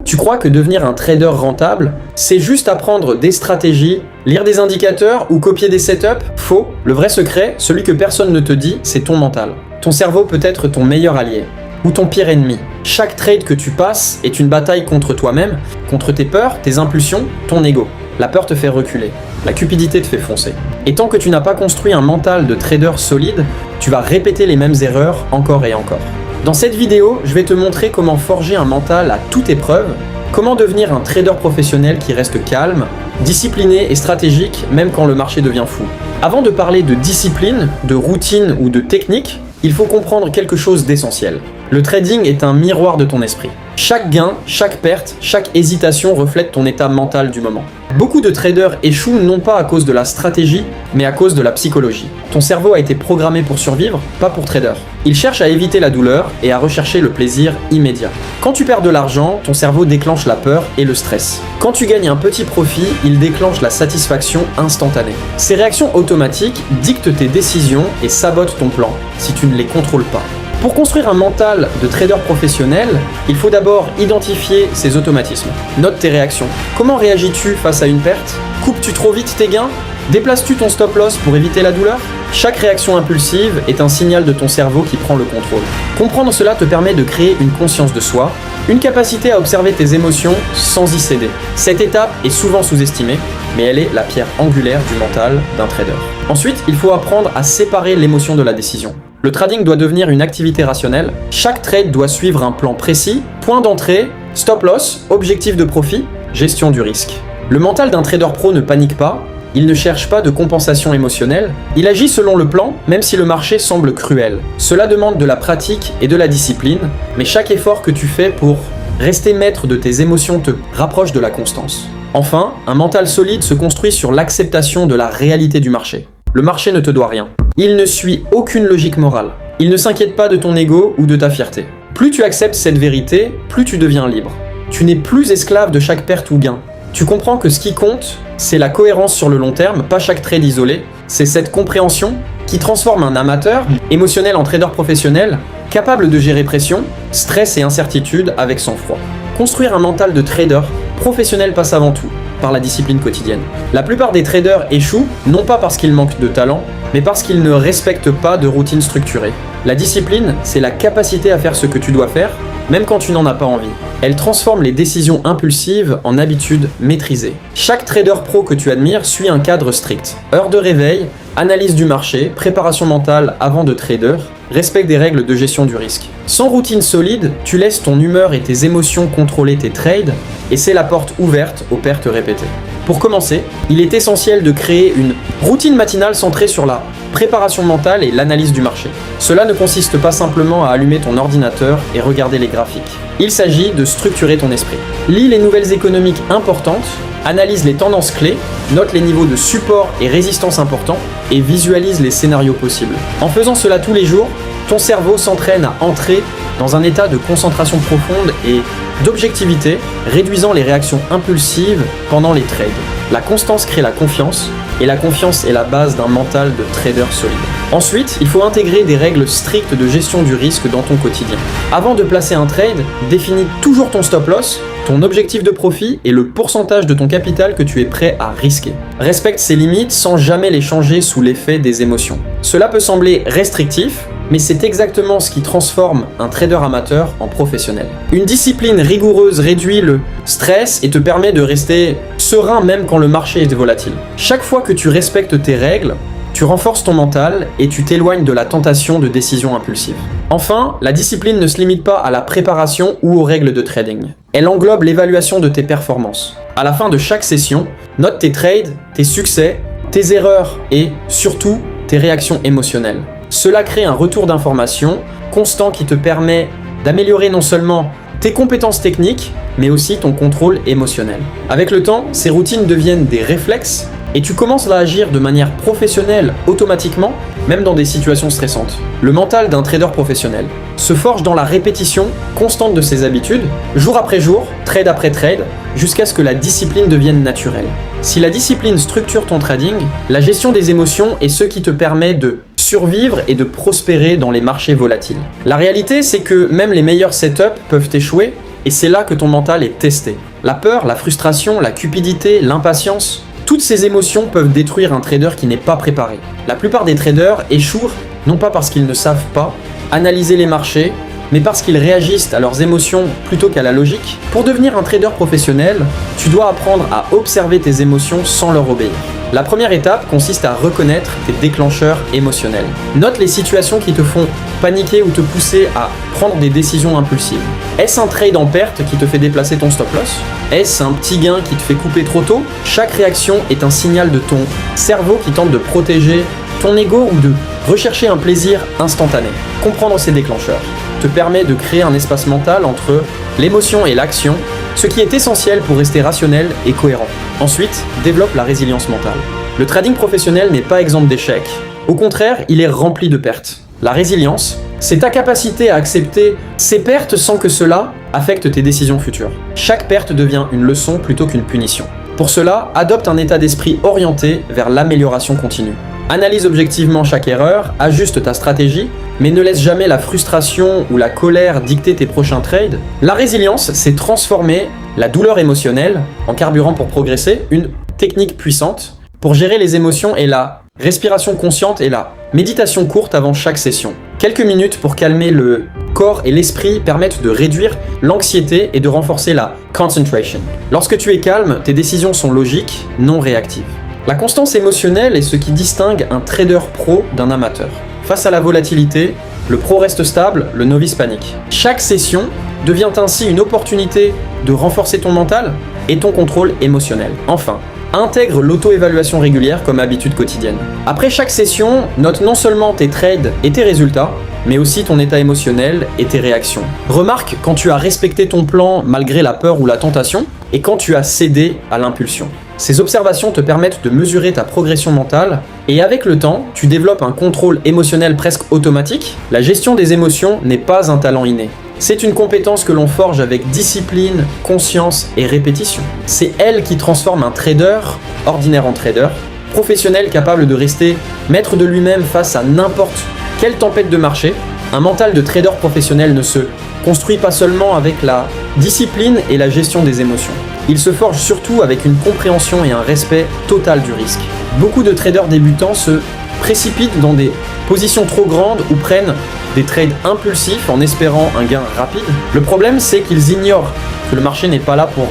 Tu crois que devenir un trader rentable, c'est juste apprendre des stratégies, lire des indicateurs ou copier des setups? Faux. Le vrai secret, celui que personne ne te dit, c'est ton mental. Ton cerveau peut être ton meilleur allié ou ton pire ennemi. Chaque trade que tu passes est une bataille contre toi-même, contre tes peurs, tes impulsions, ton ego. La peur te fait reculer, la cupidité te fait foncer. Et tant que tu n'as pas construit un mental de trader solide, tu vas répéter les mêmes erreurs encore et encore. Dans cette vidéo, je vais te montrer comment forger un mental à toute épreuve, comment devenir un trader professionnel qui reste calme, discipliné et stratégique même quand le marché devient fou. Avant de parler de discipline, de routine ou de technique, il faut comprendre quelque chose d'essentiel. Le trading est un miroir de ton esprit. Chaque gain, chaque perte, chaque hésitation reflète ton état mental du moment. Beaucoup de traders échouent non pas à cause de la stratégie, mais à cause de la psychologie. Ton cerveau a été programmé pour survivre, pas pour trader. Il cherche à éviter la douleur et à rechercher le plaisir immédiat. Quand tu perds de l'argent, ton cerveau déclenche la peur et le stress. Quand tu gagnes un petit profit, il déclenche la satisfaction instantanée. Ces réactions automatiques dictent tes décisions et sabotent ton plan si tu ne les contrôles pas. Pour construire un mental de trader professionnel, il faut d'abord identifier ces automatismes. Note tes réactions. Comment réagis-tu face à une perte? Coupes-tu trop vite tes gains? Déplaces-tu ton stop loss pour éviter la douleur? Chaque réaction impulsive est un signal de ton cerveau qui prend le contrôle. Comprendre cela te permet de créer une conscience de soi, une capacité à observer tes émotions sans y céder. Cette étape est souvent sous-estimée, mais elle est la pierre angulaire du mental d'un trader. Ensuite, il faut apprendre à séparer l'émotion de la décision. Le trading doit devenir une activité rationnelle. Chaque trade doit suivre un plan précis, point d'entrée, stop loss, objectif de profit, gestion du risque. Le mental d'un trader pro ne panique pas, il ne cherche pas de compensation émotionnelle, il agit selon le plan, même si le marché semble cruel. Cela demande de la pratique et de la discipline, mais chaque effort que tu fais pour rester maître de tes émotions te rapproche de la constance. Enfin, un mental solide se construit sur l'acceptation de la réalité du marché. Le marché ne te doit rien. Il ne suit aucune logique morale. Il ne s'inquiète pas de ton ego ou de ta fierté. Plus tu acceptes cette vérité, plus tu deviens libre. Tu n'es plus esclave de chaque perte ou gain. Tu comprends que ce qui compte, c'est la cohérence sur le long terme, pas chaque trade isolé. C'est cette compréhension qui transforme un amateur émotionnel en trader professionnel, capable de gérer pression, stress et incertitude avec sang-froid. Construire un mental de trader professionnel passe avant tout par la discipline quotidienne. La plupart des traders échouent, non pas parce qu'ils manquent de talent, mais parce qu'ils ne respectent pas de routine structurée. La discipline, c'est la capacité à faire ce que tu dois faire, même quand tu n'en as pas envie. Elle transforme les décisions impulsives en habitudes maîtrisées. Chaque trader pro que tu admires suit un cadre strict. Heure de réveil, analyse du marché, préparation mentale avant de trader, respect des règles de gestion du risque. Sans routine solide, tu laisses ton humeur et tes émotions contrôler tes trades, et c'est la porte ouverte aux pertes répétées. Pour commencer, il est essentiel de créer une routine matinale centrée sur la préparation mentale et l'analyse du marché. Cela ne consiste pas simplement à allumer ton ordinateur et regarder les graphiques. Il s'agit de structurer ton esprit. Lis les nouvelles économiques importantes, analyse les tendances clés, note les niveaux de support et résistance importants et visualise les scénarios possibles. En faisant cela tous les jours, ton cerveau s'entraîne à entrer dans un état de concentration profonde et d'objectivité, réduisant les réactions impulsives pendant les trades. La constance crée la confiance, et la confiance est la base d'un mental de trader solide. Ensuite, il faut intégrer des règles strictes de gestion du risque dans ton quotidien. Avant de placer un trade, définis toujours ton stop loss, ton objectif de profit et le pourcentage de ton capital que tu es prêt à risquer. Respecte ces limites sans jamais les changer sous l'effet des émotions. Cela peut sembler restrictif, mais c'est exactement ce qui transforme un trader amateur en professionnel. Une discipline rigoureuse réduit le stress et te permet de rester serein même quand le marché est volatile. Chaque fois que tu respectes tes règles, tu renforces ton mental et tu t'éloignes de la tentation de décisions impulsives. Enfin, la discipline ne se limite pas à la préparation ou aux règles de trading. Elle englobe l'évaluation de tes performances. À la fin de chaque session, note tes trades, tes succès, tes erreurs et, surtout, tes réactions émotionnelles. Cela crée un retour d'information constant qui te permet d'améliorer non seulement tes compétences techniques, mais aussi ton contrôle émotionnel. Avec le temps, ces routines deviennent des réflexes et tu commences à agir de manière professionnelle automatiquement, même dans des situations stressantes. Le mental d'un trader professionnel se forge dans la répétition constante de ses habitudes, jour après jour, trade après trade, jusqu'à ce que la discipline devienne naturelle. Si la discipline structure ton trading, la gestion des émotions est ce qui te permet de survivre et de prospérer dans les marchés volatiles. La réalité, c'est que même les meilleurs setups peuvent échouer, et c'est là que ton mental est testé. La peur, la frustration, la cupidité, l'impatience, toutes ces émotions peuvent détruire un trader qui n'est pas préparé. La plupart des traders échouent non pas parce qu'ils ne savent pas analyser les marchés, mais parce qu'ils réagissent à leurs émotions plutôt qu'à la logique. Pour devenir un trader professionnel, tu dois apprendre à observer tes émotions sans leur obéir. La première étape consiste à reconnaître tes déclencheurs émotionnels. Note les situations qui te font paniquer ou te pousser à prendre des décisions impulsives. Est-ce un trade en perte qui te fait déplacer ton stop-loss? Est-ce un petit gain qui te fait couper trop tôt? Chaque réaction est un signal de ton cerveau qui tente de protéger ton ego ou de rechercher un plaisir instantané. Comprendre ces déclencheurs te permet de créer un espace mental entre l'émotion et l'action, ce qui est essentiel pour rester rationnel et cohérent. Ensuite, développe la résilience mentale. Le trading professionnel n'est pas exempt d'échecs. Au contraire, il est rempli de pertes. La résilience, c'est ta capacité à accepter ces pertes sans que cela affecte tes décisions futures. Chaque perte devient une leçon plutôt qu'une punition. Pour cela, adopte un état d'esprit orienté vers l'amélioration continue. Analyse objectivement chaque erreur, ajuste ta stratégie, mais ne laisse jamais la frustration ou la colère dicter tes prochains trades. La résilience, c'est transformer la douleur émotionnelle en carburant pour progresser, une technique puissante pour gérer les émotions et la respiration consciente et la méditation courte avant chaque session. Quelques minutes pour calmer le corps et l'esprit permettent de réduire l'anxiété et de renforcer la concentration. Lorsque tu es calme, tes décisions sont logiques, non réactives. La constance émotionnelle est ce qui distingue un trader pro d'un amateur. Face à la volatilité, le pro reste stable, le novice panique. Chaque session devient ainsi une opportunité de renforcer ton mental et ton contrôle émotionnel. Enfin, intègre l'auto-évaluation régulière comme habitude quotidienne. Après chaque session, note non seulement tes trades et tes résultats, mais aussi ton état émotionnel et tes réactions. Remarque quand tu as respecté ton plan malgré la peur ou la tentation, et quand tu as cédé à l'impulsion. Ces observations te permettent de mesurer ta progression mentale, et avec le temps, tu développes un contrôle émotionnel presque automatique. La gestion des émotions n'est pas un talent inné. C'est une compétence que l'on forge avec discipline, conscience et répétition. C'est elle qui transforme un trader ordinaire en trader, professionnel capable de rester maître de lui-même face à n'importe quelle tempête de marché. Un mental de trader professionnel ne se construit pas seulement avec la discipline et la gestion des émotions. Il se forge surtout avec une compréhension et un respect total du risque. Beaucoup de traders débutants se précipitent dans des positions trop grandes ou prennent des trades impulsifs en espérant un gain rapide. Le problème, c'est qu'ils ignorent que le marché n'est pas là pour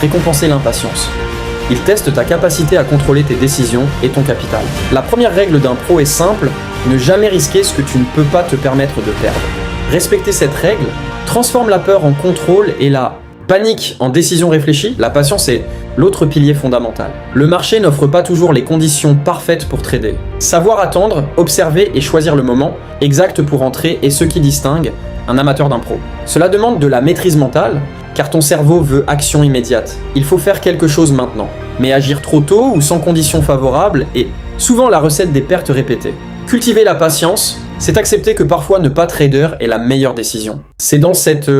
récompenser l'impatience. Il teste ta capacité à contrôler tes décisions et ton capital. La première règle d'un pro est simple, ne jamais risquer ce que tu ne peux pas te permettre de perdre. Respecter cette règle transforme la peur en contrôle et la panique en décision réfléchie. La patience est l'autre pilier fondamental. Le marché n'offre pas toujours les conditions parfaites pour trader. Savoir attendre, observer et choisir le moment exact pour entrer est ce qui distingue un amateur d'un pro. Cela demande de la maîtrise mentale, car ton cerveau veut action immédiate. Il faut faire quelque chose maintenant. Mais agir trop tôt ou sans conditions favorables est souvent la recette des pertes répétées. Cultiver la patience, c'est accepter que parfois ne pas trader est la meilleure décision. C'est dans cette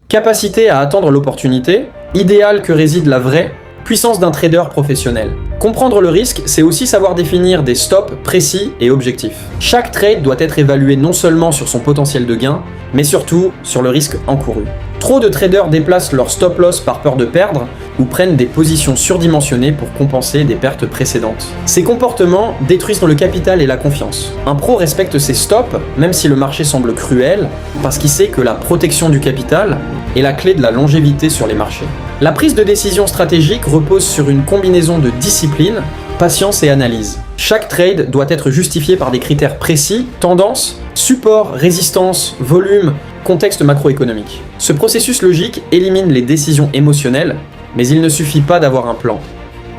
capacité à attendre l'opportunité, idéale que réside la vraie puissance d'un trader professionnel. Comprendre le risque, c'est aussi savoir définir des stops précis et objectifs. Chaque trade doit être évalué non seulement sur son potentiel de gain, mais surtout sur le risque encouru. Trop de traders déplacent leur stop loss par peur de perdre ou prennent des positions surdimensionnées pour compenser des pertes précédentes. Ces comportements détruisent le capital et la confiance. Un pro respecte ses stops, même si le marché semble cruel, parce qu'il sait que la protection du capital est la clé de la longévité sur les marchés. La prise de décision stratégique repose sur une combinaison de discipline, patience et analyse. Chaque trade doit être justifié par des critères précis, tendance, support, résistance, volume, contexte macroéconomique. Ce processus logique élimine les décisions émotionnelles, mais il ne suffit pas d'avoir un plan.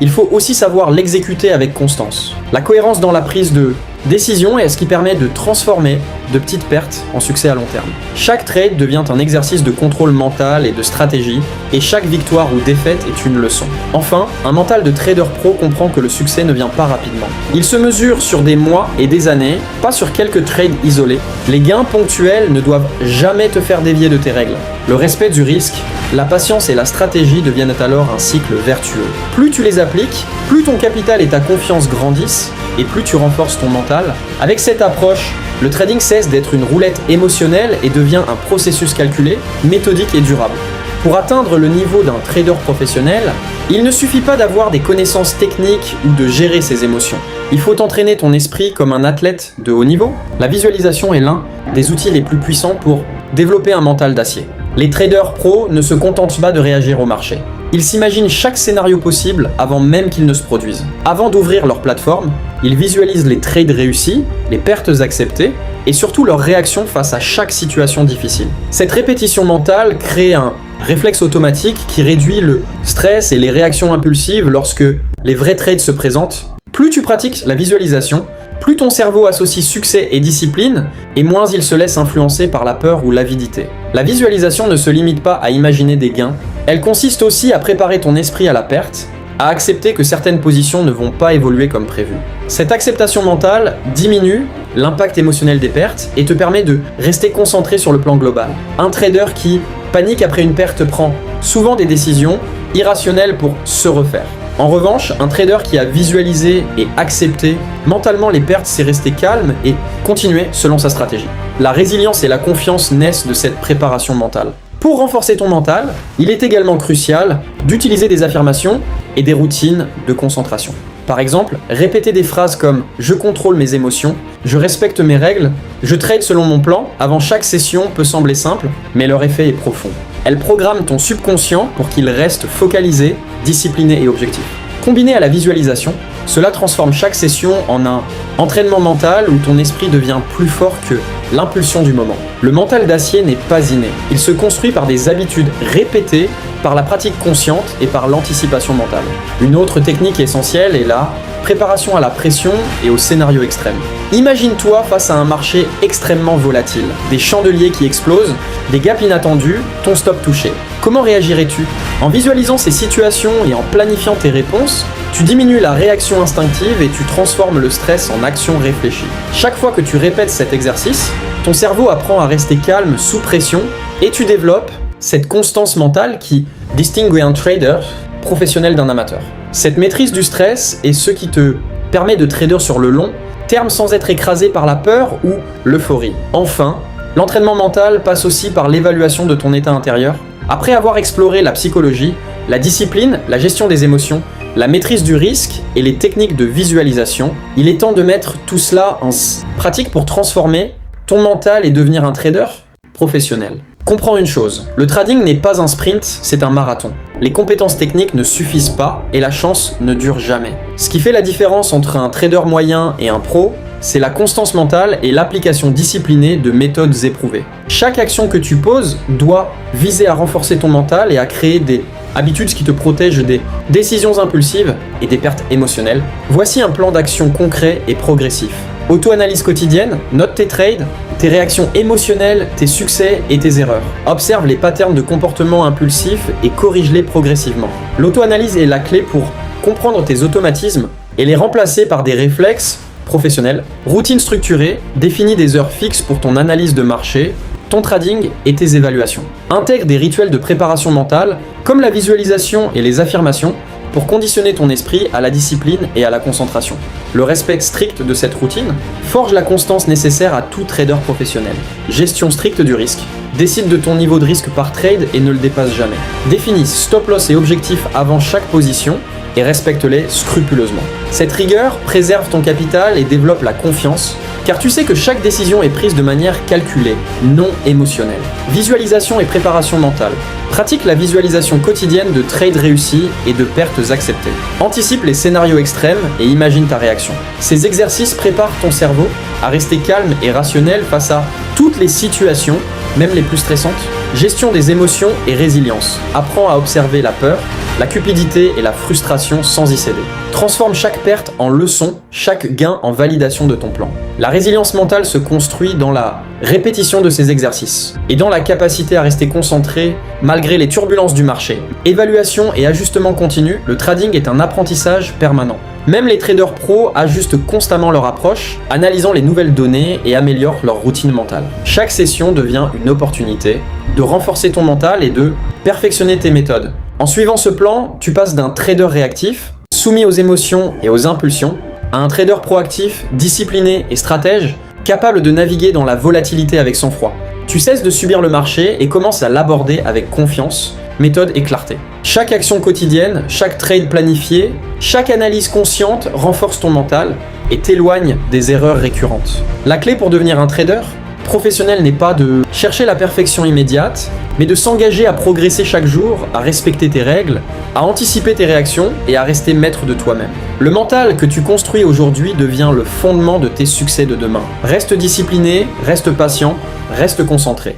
Il faut aussi savoir l'exécuter avec constance. La cohérence dans la prise de décision est ce qui permet de transformer de petites pertes en succès à long terme. Chaque trade devient un exercice de contrôle mental et de stratégie, et chaque victoire ou défaite est une leçon. Enfin, un mental de trader pro comprend que le succès ne vient pas rapidement. Il se mesure sur des mois et des années, pas sur quelques trades isolés. Les gains ponctuels ne doivent jamais te faire dévier de tes règles. Le respect du risque, la patience et la stratégie deviennent alors un cycle vertueux. Plus tu les appliques, plus ton capital et ta confiance grandissent, et plus tu renforces ton mental. Avec cette approche, le trading cesse d'être une roulette émotionnelle et devient un processus calculé, méthodique et durable. Pour atteindre le niveau d'un trader professionnel, il ne suffit pas d'avoir des connaissances techniques ou de gérer ses émotions. Il faut entraîner ton esprit comme un athlète de haut niveau. La visualisation est l'un des outils les plus puissants pour développer un mental d'acier. Les traders pros ne se contentent pas de réagir au marché. Ils s'imaginent chaque scénario possible avant même qu'il ne se produise. Avant d'ouvrir leur plateforme, ils visualisent les trades réussis, les pertes acceptées et surtout leur réaction face à chaque situation difficile. Cette répétition mentale crée un réflexe automatique qui réduit le stress et les réactions impulsives lorsque les vrais trades se présentent. Plus tu pratiques la visualisation, plus ton cerveau associe succès et discipline, et moins il se laisse influencer par la peur ou l'avidité. La visualisation ne se limite pas à imaginer des gains, elle consiste aussi à préparer ton esprit à la perte, à accepter que certaines positions ne vont pas évoluer comme prévu. Cette acceptation mentale diminue l'impact émotionnel des pertes et te permet de rester concentré sur le plan global. Un trader qui panique après une perte prend souvent des décisions irrationnelles pour se refaire. En revanche, un trader qui a visualisé et accepté mentalement les pertes sait rester calme et continuer selon sa stratégie. La résilience et la confiance naissent de cette préparation mentale. Pour renforcer ton mental, il est également crucial d'utiliser des affirmations et des routines de concentration. Par exemple, répéter des phrases comme « je contrôle mes émotions »,« je respecte mes règles »,« je trade selon mon plan » avant chaque session peut sembler simple, mais leur effet est profond. Elle programme ton subconscient pour qu'il reste focalisé, discipliné et objectif. Combiné à la visualisation, cela transforme chaque session en un entraînement mental où ton esprit devient plus fort que l'impulsion du moment. Le mental d'acier n'est pas inné. Il se construit par des habitudes répétées, par la pratique consciente et par l'anticipation mentale. Une autre technique essentielle est la préparation à la pression et au scénario extrême. Imagine-toi face à un marché extrêmement volatile, des chandeliers qui explosent, des gaps inattendus, ton stop touché. Comment réagirais-tu ? En visualisant ces situations et en planifiant tes réponses, tu diminues la réaction instinctive et tu transformes le stress en action réfléchie. Chaque fois que tu répètes cet exercice, ton cerveau apprend à rester calme sous pression et tu développes cette constance mentale qui distingue un trader professionnel d'un amateur. Cette maîtrise du stress est ce qui te permet de trader sur le long terme sans être écrasé par la peur ou l'euphorie. Enfin, l'entraînement mental passe aussi par l'évaluation de ton état intérieur. Après avoir exploré la psychologie, la discipline, la gestion des émotions, la maîtrise du risque et les techniques de visualisation, il est temps de mettre tout cela en pratique pour transformer ton mental et devenir un trader professionnel. Comprends une chose, le trading n'est pas un sprint, c'est un marathon. Les compétences techniques ne suffisent pas et la chance ne dure jamais. Ce qui fait la différence entre un trader moyen et un pro, c'est la constance mentale et l'application disciplinée de méthodes éprouvées. Chaque action que tu poses doit viser à renforcer ton mental et à créer des habitudes qui te protègent des décisions impulsives et des pertes émotionnelles. Voici un plan d'action concret et progressif. Auto-analyse quotidienne, note tes trades, tes réactions émotionnelles, tes succès et tes erreurs. Observe les patterns de comportement impulsifs et corrige-les progressivement. L'auto-analyse est la clé pour comprendre tes automatismes et les remplacer par des réflexes professionnels. Routine structurée, définis des heures fixes pour ton analyse de marché, ton trading et tes évaluations. Intègre des rituels de préparation mentale, comme la visualisation et les affirmations, pour conditionner ton esprit à la discipline et à la concentration. Le respect strict de cette routine forge la constance nécessaire à tout trader professionnel. Gestion stricte du risque. Décide de ton niveau de risque par trade et ne le dépasse jamais. Définis stop loss et objectifs avant chaque position et respecte-les scrupuleusement. Cette rigueur préserve ton capital et développe la confiance, car tu sais que chaque décision est prise de manière calculée, non émotionnelle. Visualisation et préparation mentale. Pratique la visualisation quotidienne de trades réussis et de pertes acceptées. Anticipe les scénarios extrêmes et imagine ta réaction. Ces exercices préparent ton cerveau à rester calme et rationnel face à toutes les situations, même les plus stressantes. Gestion des émotions et résilience. Apprends à observer la peur, la cupidité et la frustration sans y céder. Transforme chaque perte en leçon, chaque gain en validation de ton plan. La résilience mentale se construit dans la répétition de ces exercices et dans la capacité à rester concentré malgré les turbulences du marché. Évaluation et ajustement continu, le trading est un apprentissage permanent. Même les traders pros ajustent constamment leur approche, analysant les nouvelles données et améliorent leur routine mentale. Chaque session devient une opportunité de renforcer ton mental et de perfectionner tes méthodes. En suivant ce plan, tu passes d'un trader réactif, soumis aux émotions et aux impulsions, à un trader proactif, discipliné et stratège, capable de naviguer dans la volatilité avec sang-froid. Tu cesses de subir le marché et commences à l'aborder avec confiance, méthode et clarté. Chaque action quotidienne, chaque trade planifié, chaque analyse consciente renforce ton mental et t'éloigne des erreurs récurrentes. La clé pour devenir un trader professionnel n'est pas de chercher la perfection immédiate, mais de s'engager à progresser chaque jour, à respecter tes règles, à anticiper tes réactions et à rester maître de toi-même. Le mental que tu construis aujourd'hui devient le fondement de tes succès de demain. Reste discipliné, reste patient, reste concentré.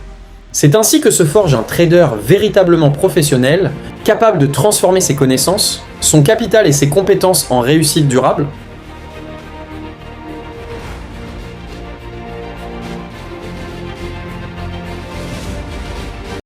C'est ainsi que se forge un trader véritablement professionnel, capable de transformer ses connaissances, son capital et ses compétences en réussite durable,